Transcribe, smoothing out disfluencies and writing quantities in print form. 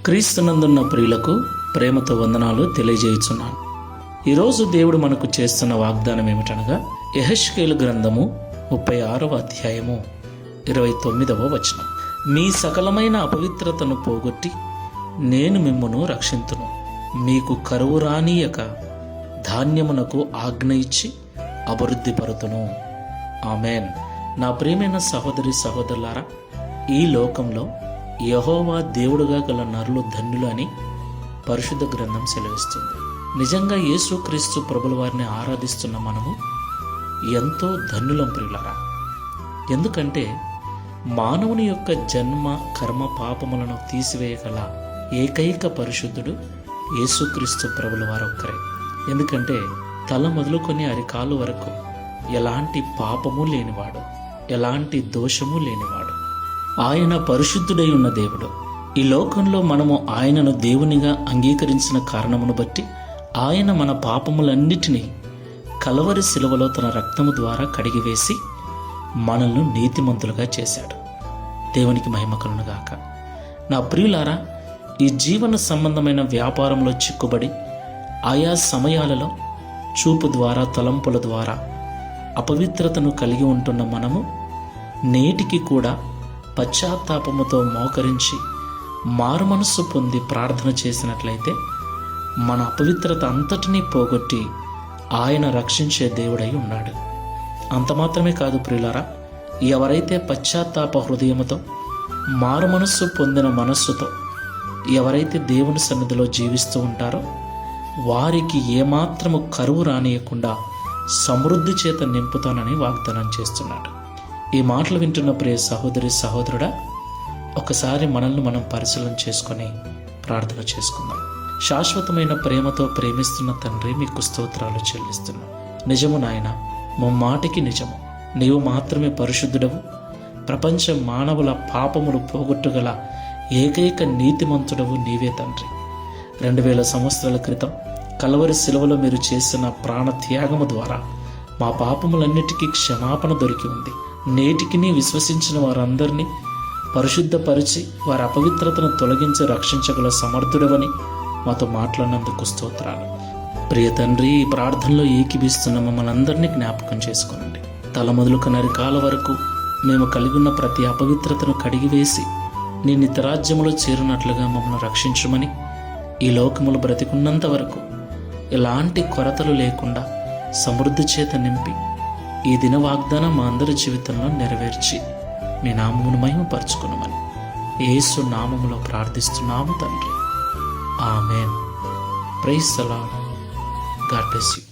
క్రీస్తునందున్న ప్రియులకు ప్రేమతో వందనాలు తెలియజేయుచున్నాను. ఈరోజు దేవుడు మనకు చేస్తున్న వాగ్దానం ఏమిటనగా యెహెజ్కేలు గ్రంథము 36వ అధ్యాయము 29వ వచనం. మీ సకలమైన అపవిత్రతను పోగొట్టి నేను మిమ్మును రక్షింతును, మీకు కరువు రానీయక ధాన్యమునకు ఆజ్ఞ ఇచ్చి అభివృద్ధి పరుతును. ఆమెన్. నా ప్రియమైన సహోదరి సహోదరులారా, ఈ లోకంలో యెహోవా దేవుడుగా గల నరులు ధన్యులు అని పరిశుద్ధ గ్రంథం సెలవిస్తుంది. నిజంగా యేసుక్రీస్తు ప్రభుల వారిని ఆరాధిస్తున్న మనము ఎంతో ధన్యులం ప్రియులారా. ఎందుకంటే మానవుని యొక్క జన్మ కర్మ పాపములను తీసివేయగల ఏకైక పరిశుద్ధుడు యేసుక్రీస్తు ప్రభుల వారు ఒక్కరే. ఎందుకంటే తల మొదలుకొని అరికాలు వరకు ఎలాంటి పాపము లేనివాడు, ఎలాంటి దోషము లేనివాడు. ఆయన పరిశుద్ధుడై ఉన్న దేవుడు. ఈ లోకంలో మనము ఆయనను దేవునిగా అంగీకరించిన కారణమును బట్టి ఆయన మన పాపములన్నిటినీ కలవరి శిలువలో తన రక్తము ద్వారా కడిగివేసి మనల్ని నీతిమంతులుగా చేశాడు. దేవునికి మహిమ కలుగునుగాక. నా ప్రియులారా, ఈ జీవన సంబంధమైన వ్యాపారంలో చిక్కుబడి ఆయా సమయాలలో చూపు ద్వారా తలంపుల ద్వారా అపవిత్రతను కలిగి ఉంటున్న మనము నేటికి కూడా పశ్చాత్తాపముతో మోకరించి మారుమనస్సు పొంది ప్రార్థన చేసినట్లయితే మన అపవిత్రత అంతటినీ పోగొట్టి ఆయన రక్షించే దేవుడై ఉన్నాడు. అంత మాత్రమే కాదు ప్రియులారా, ఎవరైతే పశ్చాత్తాప హృదయముతో మారుమనస్సు పొందిన మనస్సుతో ఎవరైతే దేవుని సన్నిధిలో జీవిస్తూ ఉంటారో వారికి ఏమాత్రము కరువు రానియకుండా సమృద్ధి చేత నింపుతానని వాగ్దానం చేస్తున్నాడు. ఈ మాటలు వింటున్న ప్రియ సహోదరి సహోదరుడా, ఒకసారి మనల్ని మనం పరిశీలన చేసుకొని ప్రార్థన చేసుకుందాం. శాశ్వతమైన ప్రేమతో ప్రేమిస్తున్న తండ్రి, మీకు స్తోత్రాలు చెల్లిస్తున్నాం. నిజము నాయన, మాటికి నిజము, నీవు మాత్రమే పరిశుద్ధుడవు, ప్రపంచ మానవుల పాపములు పోగొట్టుగల ఏకైక నీతిమంతుడవు నీవే తండ్రి. 2000 సంవత్సరాల క్రితం కలవరి శిలువలో మీరు చేసిన ప్రాణ త్యాగము ద్వారా మా పాపములన్నిటికీ క్షమాపణ దొరికి ఉంది. నేటికి నీ విశ్వసించిన వారందరినీ పరిశుద్ధపరిచి వారి అపవిత్రతను తొలగించి రక్షించగల సమర్థుడవని మాతో మాట్లాడినందుకు స్తోత్రాలు. ప్రియ తండ్రి, ఈ ప్రార్థనలో ఏకీభిస్తున్న మమ్మల్ని అందరినీ జ్ఞాపకం చేసుకోనండి. తల మొదలుక నరికాల వరకు మేము కలిగి ఉన్న ప్రతి అపవిత్రతను కడిగివేసి నీ నిత్యరాజ్యములో చేరినట్లుగా మమ్మల్ని రక్షించమని, ఈ లోకములు బ్రతికున్నంత వరకు ఎలాంటి కొరతలు లేకుండా సమృద్ధి చేత నింపి ఈ దిన వాగ్దానం మా అందరి జీవితంలో నెరవేర్చి మీ నామమును మహిమపరచుకున్నామని యేసు నామములో ప్రార్థిస్తున్నాము తండ్రి. Amen. Praise the Lord. God bless you.